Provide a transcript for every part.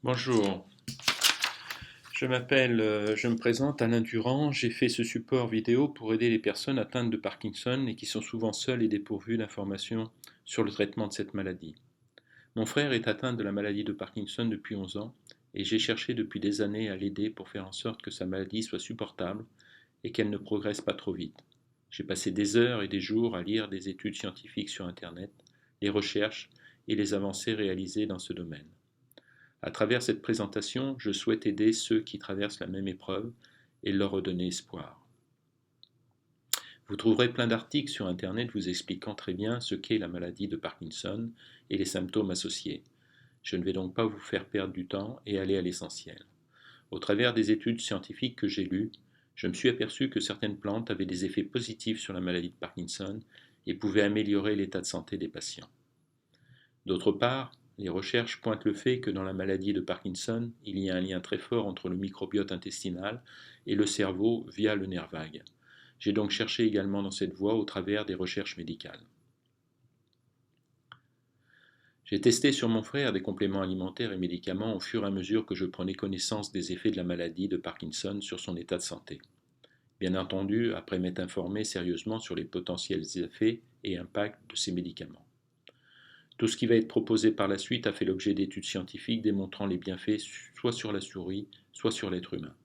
Bonjour, je me présente Alain Durand. J'ai fait ce support vidéo pour aider les personnes atteintes de Parkinson et qui sont souvent seules et dépourvues d'informations sur le traitement de cette maladie. Mon frère est atteint de la maladie de Parkinson depuis 11 ans et j'ai cherché depuis des années à l'aider pour faire en sorte que sa maladie soit supportable et qu'elle ne progresse pas trop vite. J'ai passé des heures et des jours à lire des études scientifiques sur Internet, les recherches et les avancées réalisées dans ce domaine. À travers cette présentation, je souhaite aider ceux qui traversent la même épreuve et leur redonner espoir. Vous trouverez plein d'articles sur Internet vous expliquant très bien ce qu'est la maladie de Parkinson et les symptômes associés. Je ne vais donc pas vous faire perdre du temps et aller à l'essentiel. Au travers des études scientifiques que j'ai lues, je me suis aperçu que certaines plantes avaient des effets positifs sur la maladie de Parkinson et pouvaient améliorer l'état de santé des patients. D'autre part, les recherches pointent le fait que dans la maladie de Parkinson, il y a un lien très fort entre le microbiote intestinal et le cerveau via le nerf vague. J'ai donc cherché également dans cette voie au travers des recherches médicales. J'ai testé sur mon frère des compléments alimentaires et médicaments au fur et à mesure que je prenais connaissance des effets de la maladie de Parkinson sur son état de santé. Bien entendu, après m'être informé sérieusement sur les potentiels effets et impacts de ces médicaments. Tout ce qui va être proposé par la suite a fait l'objet d'études scientifiques démontrant les bienfaits soit sur la souris, soit sur l'être humain.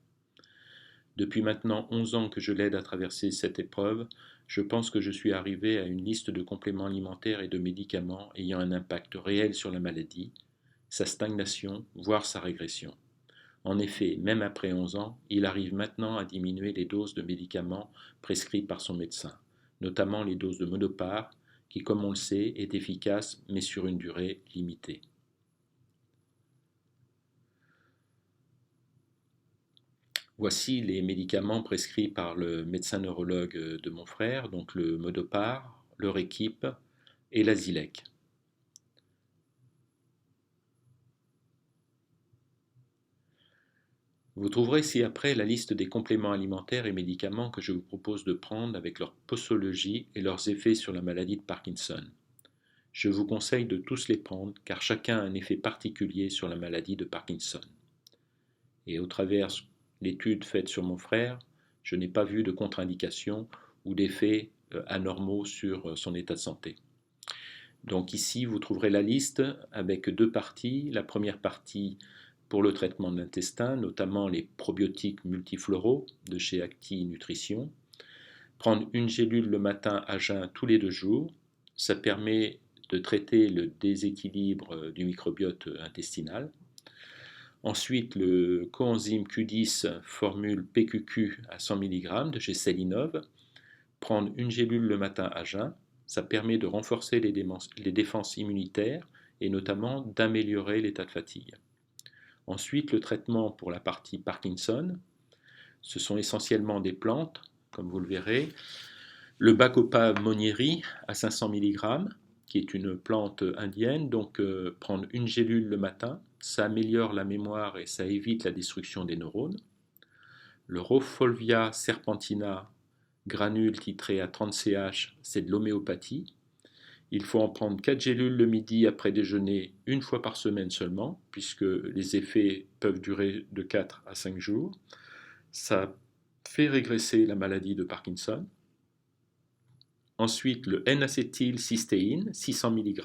Depuis maintenant 11 ans que je l'aide à traverser cette épreuve, je pense que je suis arrivé à une liste de compléments alimentaires et de médicaments ayant un impact réel sur la maladie, sa stagnation, voire sa régression. En effet, même après 11 ans, il arrive maintenant à diminuer les doses de médicaments prescrits par son médecin, notamment les doses de Modopar, qui, comme on le sait, est efficace mais sur une durée limitée. Voici les médicaments prescrits par le médecin neurologue de mon frère, donc le Modopar, le Réquipe et la Zilec. Vous trouverez ci-après la liste des compléments alimentaires et médicaments que je vous propose de prendre avec leur posologie et leurs effets sur la maladie de Parkinson. Je vous conseille de tous les prendre car chacun a un effet particulier sur la maladie de Parkinson. Et au travers l'étude faite sur mon frère, je n'ai pas vu de contre-indication ou d'effets anormaux sur son état de santé. Donc ici, vous trouverez la liste avec deux parties. La première partie pour le traitement de l'intestin, notamment les probiotiques multifloraux de chez Acti Nutrition. Prendre une gélule le matin à jeun tous les 2 jours, ça permet de traiter le déséquilibre du microbiote intestinal. Ensuite, le coenzyme Q10 formule PQQ à 100 mg de chez Cellinov. Prendre une gélule le matin à jeun, ça permet de renforcer les défenses immunitaires et notamment d'améliorer l'état de fatigue. Ensuite, le traitement pour la partie Parkinson, ce sont essentiellement des plantes, comme vous le verrez. Le Bacopa monnieri à 500 mg, qui est une plante indienne, donc prendre une gélule le matin, ça améliore la mémoire et ça évite la destruction des neurones. Le Raufolvia serpentina, granule titré à 30 CH, c'est de l'homéopathie. Il faut en prendre 4 gélules le midi après déjeuner, une fois par semaine seulement, puisque les effets peuvent durer de 4 à 5 jours. Ça fait régresser la maladie de Parkinson. Ensuite, le N-acétylcystéine, 600 mg,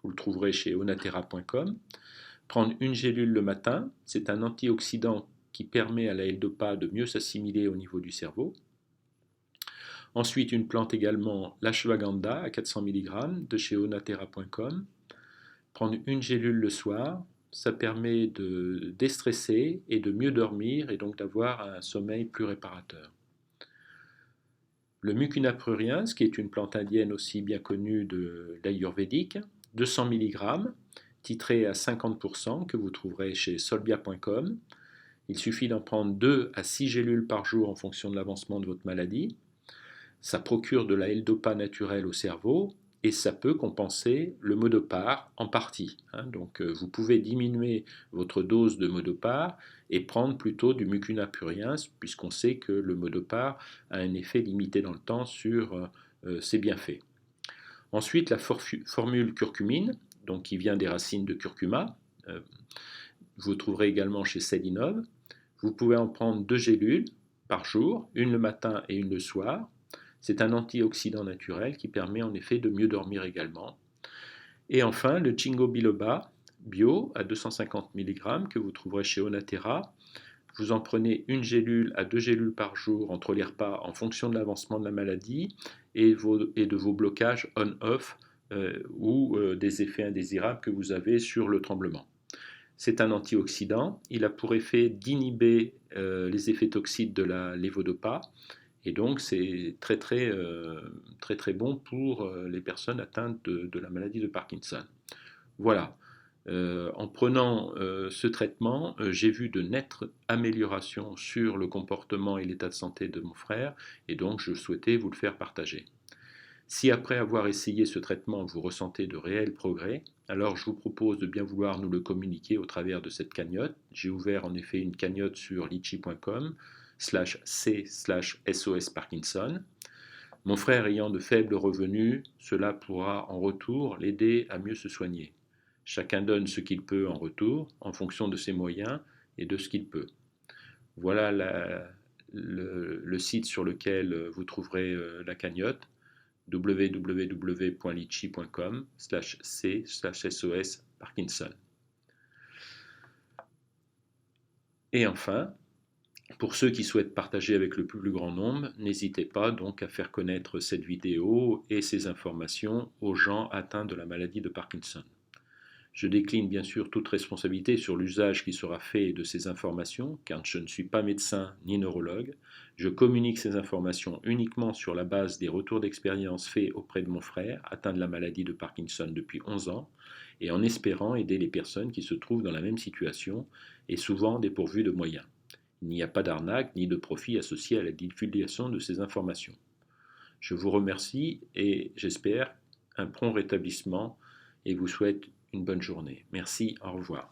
vous le trouverez chez onatera.com. Prendre une gélule le matin, c'est un antioxydant qui permet à la L-Dopa de mieux s'assimiler au niveau du cerveau. Ensuite, une plante également, l'ashwagandha à 400 mg de chez onatera.com. Prendre une gélule le soir, ça permet de déstresser et de mieux dormir et donc d'avoir un sommeil plus réparateur. Le mucuna pruriens, qui est une plante indienne aussi bien connue de l'ayurvédique, 200 mg, titré à 50%, que vous trouverez chez solbia.com. Il suffit d'en prendre 2 à 6 gélules par jour en fonction de l'avancement de votre maladie. Ça procure de la L-Dopa naturelle au cerveau et ça peut compenser le Modopar en partie. Donc vous pouvez diminuer votre dose de Modopar et prendre plutôt du mucuna pruriens puisqu'on sait que le Modopar a un effet limité dans le temps sur ses bienfaits. Ensuite, la formule curcumine, donc qui vient des racines de curcuma, Vous trouverez également chez Cellinov. Vous pouvez en prendre 2 gélules par jour, une le matin et une le soir. C'est un antioxydant naturel qui permet en effet de mieux dormir également. Et enfin, le Ginkgo biloba bio à 250 mg que vous trouverez chez Onatera. Vous en prenez une gélule à 2 gélules par jour entre les repas en fonction de l'avancement de la maladie et de vos blocages on-off ou des effets indésirables que vous avez sur le tremblement. C'est un antioxydant, il a pour effet d'inhiber les effets toxiques de la lévodopa et donc c'est très bon pour les personnes atteintes de la maladie de Parkinson. Voilà. En prenant ce traitement, j'ai vu de nettes améliorations sur le comportement et l'état de santé de mon frère, et donc je souhaitais vous le faire partager. Si après avoir essayé ce traitement, vous ressentez de réels progrès, alors je vous propose de bien vouloir nous le communiquer au travers de cette cagnotte. J'ai ouvert en effet une cagnotte sur litchi.com/c/SOS Parkinson. Mon frère ayant de faibles revenus, cela pourra en retour l'aider à mieux se soigner. Chacun donne ce qu'il peut en retour, en fonction de ses moyens et de ce qu'il peut. Voilà le site sur lequel vous trouverez la cagnotte, www.litchi.com/c/SOS Parkinson. Et enfin, pour ceux qui souhaitent partager avec le plus grand nombre, n'hésitez pas donc à faire connaître cette vidéo et ces informations aux gens atteints de la maladie de Parkinson. Je décline bien sûr toute responsabilité sur l'usage qui sera fait de ces informations, car je ne suis pas médecin ni neurologue. Je communique ces informations uniquement sur la base des retours d'expérience faits auprès de mon frère, atteint de la maladie de Parkinson depuis 11 ans, et en espérant aider les personnes qui se trouvent dans la même situation et souvent dépourvues de moyens. Il n'y a pas d'arnaque ni de profit associé à la divulgation de ces informations. Je vous remercie et j'espère un prompt rétablissement et vous souhaite une bonne journée. Merci, au revoir.